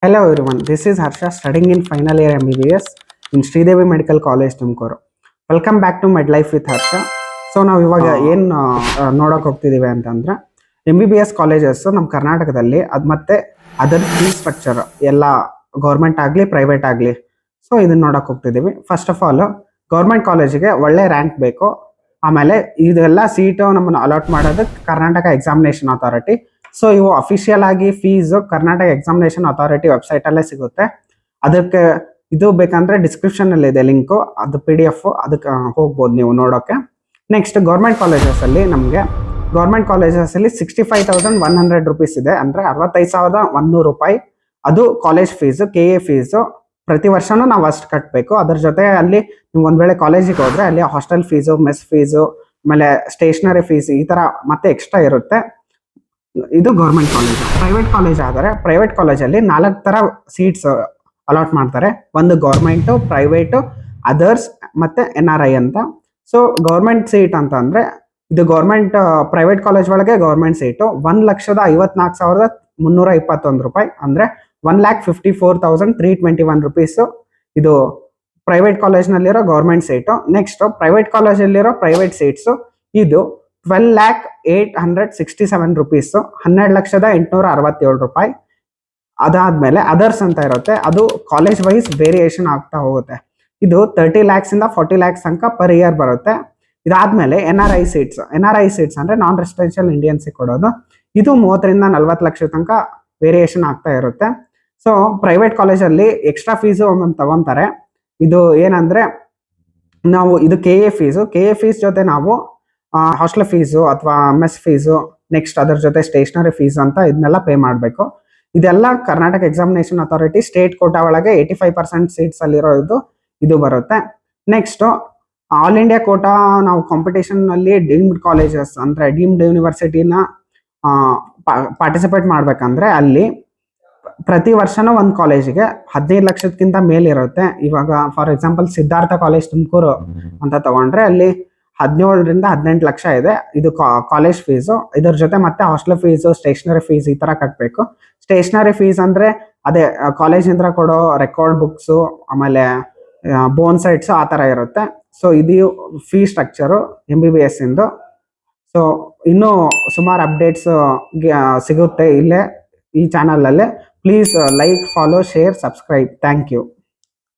Hello everyone, this is Harsha studying in final year MBBS in Sridevi Medical College Tumkuru. Welcome back to Medlife with Harsha. So ನಾವು ಇವಾಗ ಏನು ನೋಡೋಕೆ ಹೋಗ್ತಿದ್ದೀವಿ ಅಂತಂದ್ರೆ MBBS colleges ನಮ್ಮ ಕರ್ನಾಟಕದಲ್ಲಿ ಅದು ಮತ್ತೆ ಅದರ್ ಫೀಸ್ ಸ್ಟ್ರಕ್ಚರ್ ಎಲ್ಲ ಗೌರ್ಮೆಂಟ್ ಆಗಲಿ ಪ್ರೈವೇಟ್ ಆಗಲಿ ಸೊ ಇದನ್ನ ನೋಡೋಕೆ ಹೋಗ್ತಿದ್ದೀವಿ. ಫಸ್ಟ್ ಆಫ್ ಆಲ್ ಗೌರ್ಮೆಂಟ್ ಕಾಲೇಜಿಗೆ ಒಳ್ಳೆ ರ್ಯಾಂಕ್ ಬೇಕು. ಆಮೇಲೆ ಇದೆಲ್ಲ ಸೀಟು ನಮ್ಮನ್ನು ಅಲಾಟ್ ಮಾಡೋದಕ್ಕೆ ಕರ್ನಾಟಕ ಎಕ್ಸಾಮಿನೇಷನ್ ಅಥಾರಿಟಿ. ಸೊ ಇವು ಅಫಿಷಿಯಲ್ ಆಗಿ fees Karnataka examination authority website ಅಲ್ಲೇ ಸಿಗುತ್ತೆ. ಅದಕ್ಕೆ ಇದು ಬೇಕಂದ್ರೆ ಡಿಸ್ಕ್ರಿಪ್ಷನ್ ಅಲ್ಲಿ ಇದೆ ಲಿಂಕು, ಅದು PDF, ಅದಕ್ಕೆ ಹೋಗ್ಬೋದು ನೀವು ನೋಡೋಕೆ. ನೆಕ್ಸ್ಟ್ ಗೌರ್ಮೆಂಟ್ ಕಾಲೇಜಸ್ ಅಲ್ಲಿ ನಮಗೆ ಗೌರ್ಮೆಂಟ್ ಕಾಲೇಜಸ್ ಅಲ್ಲಿ 65,100 ರೂಪೀಸ್ ಇದೆ, ಅಂದ್ರೆ 65,100 ರೂಪಾಯಿ. ಅದು ಕಾಲೇಜ್ ಫೀಸ್, KA ಫೀಸು. ಪ್ರತಿ ವರ್ಷನೂ ನಾವು ಅಷ್ಟು ಕಟ್ಟಬೇಕು. ಅದ್ರ ಜೊತೆ ಅಲ್ಲಿ ನೀವು ಒಂದ್ ವೇಳೆ ಕಾಲೇಜಿಗೆ ಹೋದ್ರೆ ಅಲ್ಲಿ ಹಾಸ್ಟೆಲ್ ಫೀಸು, ಮೆಸ್ ಫೀಸು, ಆಮೇಲೆ ಸ್ಟೇಷನರಿ ಫೀಸ್ ಈ ತರ ಮತ್ತೆ ಎಕ್ಸ್ಟ್ರಾ ಇರುತ್ತೆ. ಇದು ಗೌರ್ಮೆಂಟ್ ಕಾಲೇಜ್. ಪ್ರೈವೇಟ್ ಕಾಲೇಜ್ ಆದರೆ ಪ್ರೈವೇಟ್ ಕಾಲೇಜಲ್ಲಿ 4 ತರ ಸೀಟ್ಸ್ ಅಲಾಟ್ ಮಾಡ್ತಾರೆ. ಒಂದು ಗೌರ್ಮೆಂಟು, ಪ್ರೈವೇಟು, ಅದರ್ಸ್ ಮತ್ತೆ NRI ಅಂತ. ಸೊ ಗೌರ್ಮೆಂಟ್ ಸೀಟ್ ಅಂತ ಅಂದ್ರೆ ಇದು ಗೌರ್ಮೆಂಟ್ ಪ್ರೈವೇಟ್ ಕಾಲೇಜ್ ಒಳಗೆ ಗೌರ್ಮೆಂಟ್ ಸೀಟು 1,54,321 ರೂಪಾಯಿ, ಅಂದ್ರೆ 1,54,321 ರೂಪೀಸು. ಇದು ಪ್ರೈವೇಟ್ ಕಾಲೇಜ್ನಲ್ಲಿರೋ ಗೌರ್ಮೆಂಟ್ ಸೀಟು. ನೆಕ್ಸ್ಟ್ ಪ್ರೈವೇಟ್ ಕಾಲೇಜಲ್ಲಿರೋ ಪ್ರೈವೇಟ್ ಸೀಟ್ಸು ಇದು 12,867 ರೂಪೀಸ್, 12,867 ರೂಪಾಯಿ. ಅದಾದ್ಮೇಲೆ ಅದರ್ಸ್ ಅಂತ ಇರುತ್ತೆ, ಅದು ಕಾಲೇಜ್ ವೈಸ್ ವೇರಿಯೇಷನ್ ಆಗ್ತಾ ಹೋಗುತ್ತೆ. ಇದು 30 lakhs ಇಂದ 40 lakhs ತನಕ ಪರ್ ಇಯರ್ ಬರುತ್ತೆ. ಇದಾದ್ಮೇಲೆ NRI ಸೀಟ್ಸ್ ಅಂದ್ರೆ ನಾನ್ ರೆಸಿಡೆನ್ಷಿಯಲ್ ಇಂಡಿಯನ್ಸ್ ಕೊಡೋದು. ಇದು 30 ರಿಂದ 40 ಲಕ್ಷ ತನಕ ವೇರಿಯೇಷನ್ ಆಗ್ತಾ ಇರುತ್ತೆ. ಸೊ ಪ್ರೈವೇಟ್ ಕಾಲೇಜಲ್ಲಿ ಎಕ್ಸ್ಟ್ರಾ ಫೀಸು ಒಮ್ಮೊಮ್ಮೆ ತಗೊಂತಾರೆ. ಇದು ಏನಂದ್ರೆ ನಾವು ಇದು KA ಫೀಸ್ ಜೊತೆ ನಾವು ಹಾಸ್ಟೆಲ್ ಫೀಸು ಅಥವಾ ಮೆಸ್ ಫೀಸು, ನೆಕ್ಸ್ಟ್ ಅದರ ಜೊತೆ ಸ್ಟೇಷನರಿ ಫೀಸ್ ಅಂತ ಇದನ್ನೆಲ್ಲ ಪೇ ಮಾಡಬೇಕು. ಇದೆಲ್ಲ Karnataka examination authority state quota ಒಳಗೆ 85% ಸೀಟ್ಸ್ ಅಲ್ಲಿರೋ ಇದು ಬರುತ್ತೆ. ನೆಕ್ಸ್ಟ್ ಆಲ್ ಇಂಡಿಯಾ ಕೋಟಾ ನಾವು ಕಾಂಪಿಟೇಷನ್ ಅಲ್ಲಿ ಡೀಮ್ಡ್ ಕಾಲೇಜಸ್ ಅಂದ್ರೆ ಡೀಮ್ಡ್ ಯೂನಿವರ್ಸಿಟಿನ ಪಾರ್ಟಿಸಿಪೇಟ್ ಮಾಡ್ಬೇಕಂದ್ರೆ ಅಲ್ಲಿ ಪ್ರತಿ ವರ್ಷನೂ ಒಂದು ಕಾಲೇಜಿಗೆ 15 ಲಕ್ಷಕ್ಕಿಂತ ಮೇಲಿರುತ್ತೆ. ಇವಾಗ for example Siddhartha college Tumakuru ಅಂತ ತಗೊಂಡ್ರೆ ಅಲ್ಲಿ 17 ರಿಂದ 18 ಲಕ್ಷ ಇದೆ. ಇದು ಕಾಲೇಜ್ ಫೀಸು. ಇದ್ರ ಜೊತೆ ಮತ್ತೆ ಹಾಸ್ಟೆಲ್ ಫೀಸು, ಸ್ಟೇಷನರಿ ಫೀಸ್ ಈ ತರ ಕಟ್ಟಬೇಕು. ಸ್ಟೇಷನರಿ ಫೀಸ್ ಅಂದ್ರೆ ಅದೇ ಕಾಲೇಜಿಂದ ಕೊಡೋ ರೆಕಾರ್ಡ್ ಬುಕ್ಸು, ಆಮೇಲೆ ಬೋನ್ ಸೆಟ್ಸ್ ಆ ತರ ಇರುತ್ತೆ. ಸೊ ಇದು ಫೀ ಸ್ಟ್ರಕ್ಚರು MBBS ಇಂದು. ಸೊ ಇನ್ನೂ ಸುಮಾರು ಅಪ್ಡೇಟ್ಸ್ ಸಿಗುತ್ತೆ ಇಲ್ಲೇ ಈ ಚಾನಲ್ ಅಲ್ಲೇ. Please like, follow, share, subscribe. Thank you.